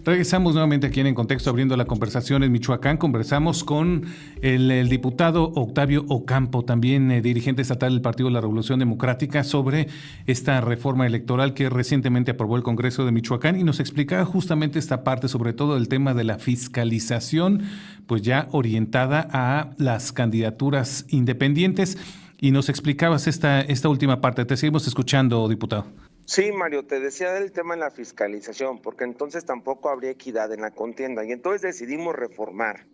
Regresamos nuevamente aquí en Contexto, abriendo la conversación en Michoacán. Conversamos con el diputado Octavio Ocampo, también dirigente estatal del Partido de la Revolución Democrática, sobre esta reforma electoral que recientemente aprobó el Congreso de Michoacán, y nos explicaba justamente esta parte, sobre todo el tema de la fiscalización, pues ya orientada a las candidaturas independientes. Y nos explicabas esta última parte. Te seguimos escuchando, diputado. Sí, Mario, te decía del tema de la fiscalización, porque entonces tampoco habría equidad en la contienda. Y entonces decidimos reformar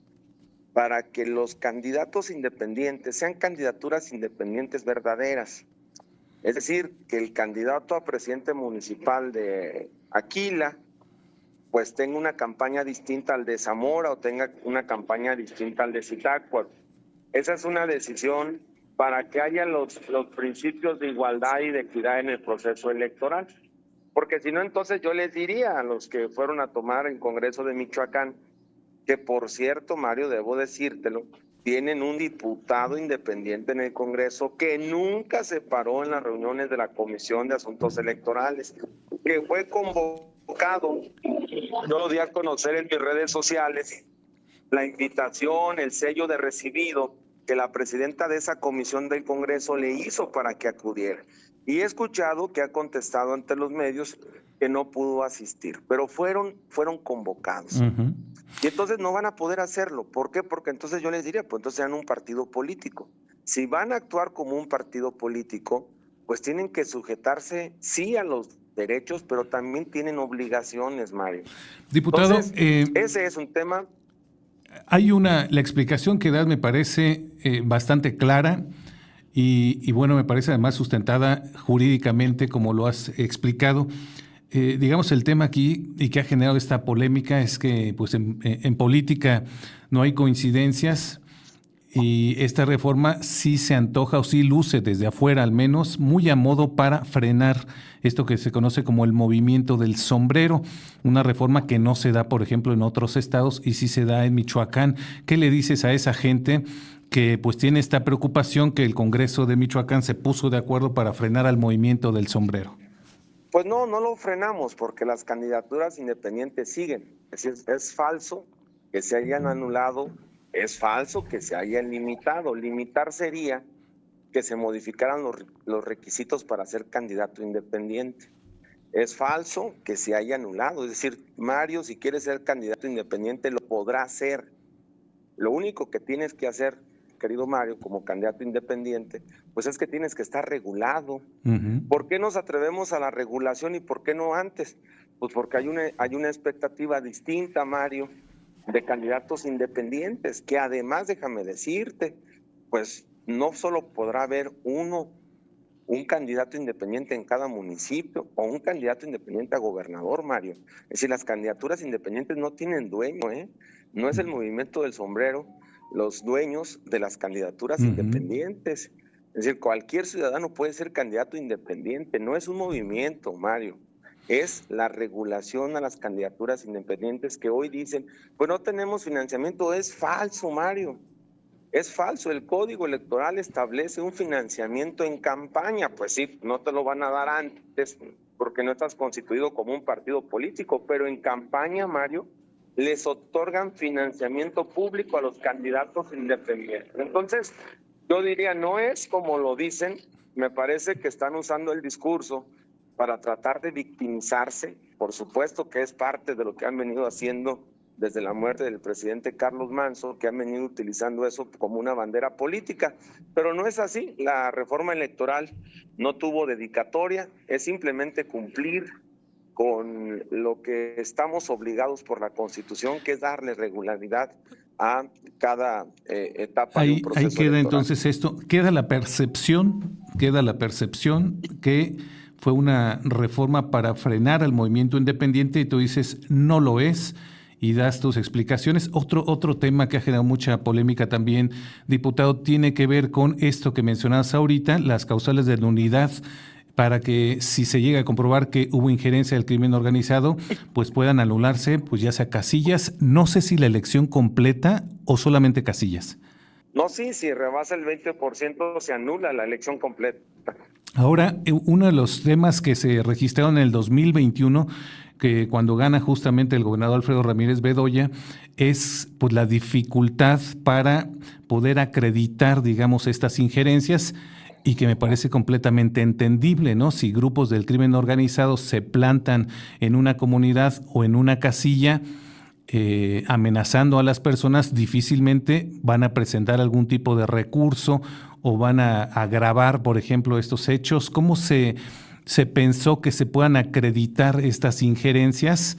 para que los candidatos independientes sean candidaturas independientes verdaderas. Es decir, que el candidato a presidente municipal de Aquila pues tenga una campaña distinta al de Zamora o tenga una campaña distinta al de Zitácuaro. Esa es una decisión para que haya los principios de igualdad y de equidad en el proceso electoral. Porque si no, entonces yo les diría a los que fueron a tomar el Congreso de Michoacán, que por cierto, Mario, debo decírtelo, tienen un diputado independiente en el Congreso que nunca se paró en las reuniones de la Comisión de Asuntos Electorales, que fue convocado, yo lo di a conocer en mis redes sociales, la invitación, el sello de recibido que la presidenta de esa comisión del Congreso le hizo para que acudiera. Y he escuchado que ha contestado ante los medios que no pudo asistir, pero fueron convocados. Uh-huh. Y entonces no van a poder hacerlo. ¿Por qué? Porque entonces yo les diría, pues entonces sean un partido político. Si van a actuar como un partido político, pues tienen que sujetarse, sí, a los derechos, pero también tienen obligaciones, Mario. Diputado, entonces, ese es un tema. La explicación que das me parece bastante clara y bueno, me parece además sustentada jurídicamente, como lo has explicado. Digamos, el tema aquí y que ha generado esta polémica es que pues en política no hay coincidencias, y esta reforma sí se antoja o sí luce desde afuera al menos muy a modo para frenar esto que se conoce como el movimiento del sombrero, una reforma que no se da, por ejemplo, en otros estados y sí se da en Michoacán. ¿Qué le dices a esa gente que pues tiene esta preocupación que el Congreso de Michoacán se puso de acuerdo para frenar al movimiento del sombrero? Pues no lo frenamos porque las candidaturas independientes siguen. Es falso que se hayan anulado. Es falso que se hayan limitado. Limitar sería que se modificaran los requisitos para ser candidato independiente. Es falso que se haya anulado. Es decir, Mario, si quieres ser candidato independiente, lo podrá hacer. Lo único que tienes que hacer, querido Mario, como candidato independiente, pues es que tienes que estar regulado. Uh-huh. ¿Por qué nos atrevemos a la regulación y por qué no antes? Pues porque hay una expectativa distinta, Mario, de candidatos independientes, que además, déjame decirte, pues no solo podrá haber un candidato independiente en cada municipio o un candidato independiente a gobernador, Mario. Es decir, las candidaturas independientes no tienen dueño, ¿eh? No es el movimiento del sombrero los dueños de las candidaturas uh-huh. independientes. Es decir, cualquier ciudadano puede ser candidato independiente, no es un movimiento, Mario. Es la regulación a las candidaturas independientes que hoy dicen, pues no tenemos financiamiento. Es falso, Mario. Es falso. El Código Electoral establece un financiamiento en campaña. Pues sí, no te lo van a dar antes porque no estás constituido como un partido político, pero en campaña, Mario, les otorgan financiamiento público a los candidatos independientes. Entonces, yo diría, no es como lo dicen. Me parece que están usando el discurso para tratar de victimizarse. Por supuesto que es parte de lo que han venido haciendo desde la muerte del presidente Carlos Manzo, que han venido utilizando eso como una bandera política, pero no es así. La reforma electoral no tuvo dedicatoria, es simplemente cumplir con lo que estamos obligados por la Constitución, que es darle regularidad a cada etapa de un proceso electoral. Ahí queda entonces esto, queda la percepción que fue una reforma para frenar al movimiento independiente y tú dices no lo es y das tus explicaciones. Otro tema que ha generado mucha polémica también, diputado, tiene que ver con esto que mencionabas ahorita, las causales de nulidad, para que si se llega a comprobar que hubo injerencia del crimen organizado, pues puedan anularse, pues ya sea casillas. No sé si la elección completa o solamente casillas. No, sí, si rebasa el 20% se anula la elección completa. Ahora, uno de los temas que se registraron en el 2021 que cuando gana justamente el gobernador Alfredo Ramírez Bedoya es pues la dificultad para poder acreditar, digamos, estas injerencias, y que me parece completamente entendible, ¿no? Si grupos del crimen organizado se plantan en una comunidad o en una casilla amenazando a las personas, difícilmente van a presentar algún tipo de recurso o van a agravar, por ejemplo, estos hechos. ¿Cómo se pensó que se puedan acreditar estas injerencias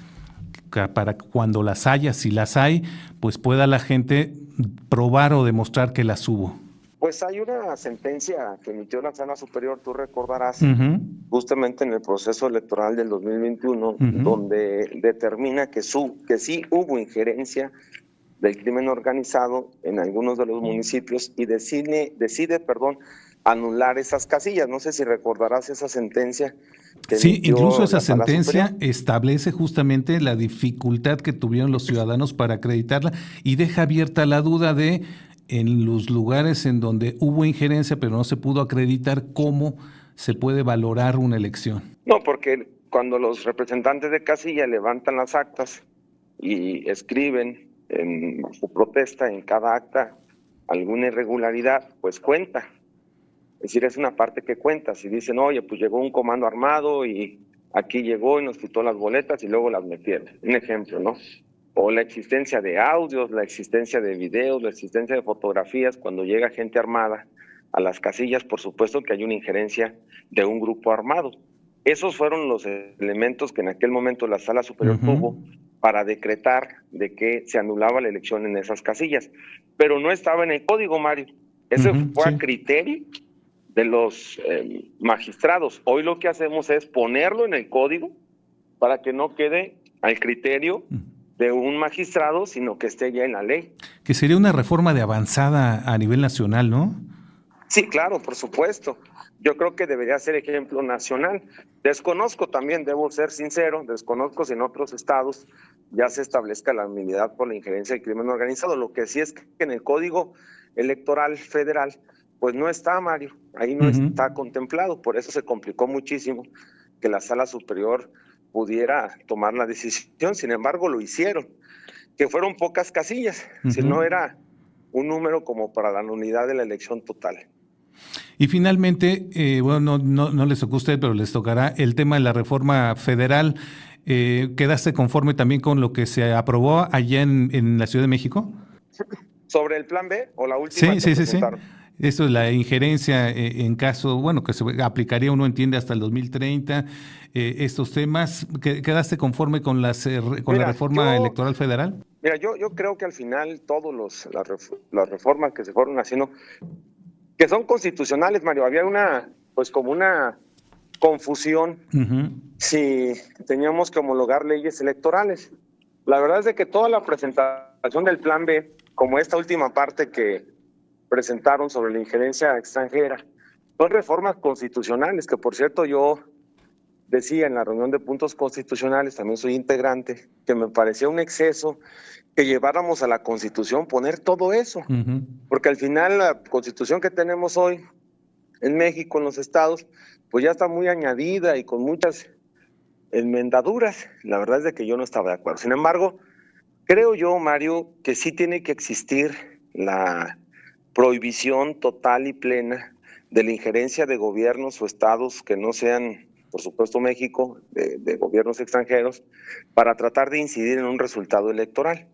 para cuando las haya, si las hay, pues pueda la gente probar o demostrar que las hubo? Pues hay una sentencia que emitió la Sala Superior, tú recordarás, justamente en el proceso electoral del 2021, donde determina que sí hubo injerencia del crimen organizado en algunos de los municipios y decide, anular esas casillas. No sé si recordarás esa sentencia. Sí, incluso esa sentencia establece justamente la dificultad que tuvieron los ciudadanos para acreditarla y deja abierta la duda de, en los lugares en donde hubo injerencia pero no se pudo acreditar, cómo se puede valorar una elección. No, porque cuando los representantes de casilla levantan las actas y escriben en su protesta en cada acta alguna irregularidad, pues cuenta. Es decir, es una parte que cuenta. Si dicen, oye, pues llegó un comando armado y aquí llegó y nos quitó las boletas y luego las metieron. Un ejemplo, ¿no? O la existencia de audios, la existencia de videos, la existencia de fotografías. Cuando llega gente armada a las casillas, por supuesto que hay una injerencia de un grupo armado. Esos fueron los elementos que en aquel momento la Sala Superior tuvo para decretar de que se anulaba la elección en esas casillas. Pero no estaba en el código, Mario. Ese fue a criterio de los magistrados. Hoy lo que hacemos es ponerlo en el código para que no quede al criterio de un magistrado, sino que esté ya en la ley. Que sería una reforma de avanzada a nivel nacional, ¿no? Sí, claro, por supuesto. Yo creo que debería ser ejemplo nacional. Desconozco también, debo ser sincero, desconozco si en otros estados ya se establezca la inmunidad por la injerencia del crimen organizado. Lo que sí es que en el Código Electoral Federal, pues no está, Mario, ahí no está contemplado. Por eso se complicó muchísimo que la Sala Superior pudiera tomar la decisión. Sin embargo, lo hicieron, que fueron pocas casillas, si no era un número como para la nulidad de la elección total. Y finalmente, bueno, no les tocó a usted, pero les tocará el tema de la reforma federal. ¿Quedaste conforme también con lo que se aprobó allá en la Ciudad de México? ¿Sobre el plan B o la última? Sí. Esto es la injerencia en caso, bueno, que se aplicaría, uno entiende, hasta el 2030. Estos temas, ¿quedaste conforme con la reforma electoral federal? Mira, yo creo que al final todas las reformas que se fueron haciendo, que son constitucionales, Mario, había una confusión si teníamos que homologar leyes electorales. La verdad es de que toda la presentación del plan B, como esta última parte que presentaron sobre la injerencia extranjera, son reformas constitucionales, que por cierto yo decía en la reunión de puntos constitucionales, también soy integrante, que me parecía un exceso que lleváramos a la Constitución poner todo eso, porque al final la Constitución que tenemos hoy en México, en los estados, pues ya está muy añadida y con muchas enmendaduras. La verdad es de que yo no estaba de acuerdo. Sin embargo, creo yo, Mario, que sí tiene que existir la prohibición total y plena de la injerencia de gobiernos o estados que no sean, por supuesto, México, de gobiernos extranjeros, para tratar de incidir en un resultado electoral.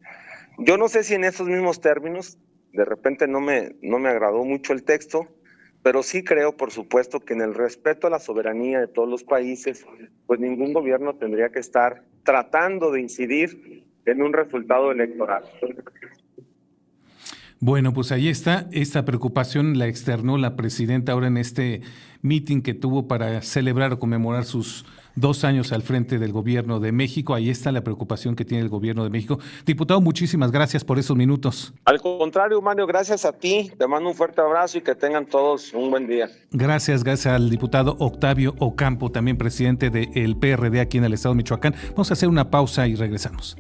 Yo no sé si en esos mismos términos, de repente no me agradó mucho el texto, pero sí creo, por supuesto, que en el respeto a la soberanía de todos los países, pues ningún gobierno tendría que estar tratando de incidir en un resultado electoral. Bueno, pues ahí está. Esta preocupación la externó la presidenta ahora en este meeting que tuvo para celebrar o conmemorar sus 2 años al frente del gobierno de México. Ahí está la preocupación que tiene el gobierno de México. Diputado, muchísimas gracias por esos minutos. Al contrario, Mario, gracias a ti. Te mando un fuerte abrazo y que tengan todos un buen día. Gracias al diputado Octavio Ocampo, también presidente del PRD aquí en el estado de Michoacán. Vamos a hacer una pausa y regresamos.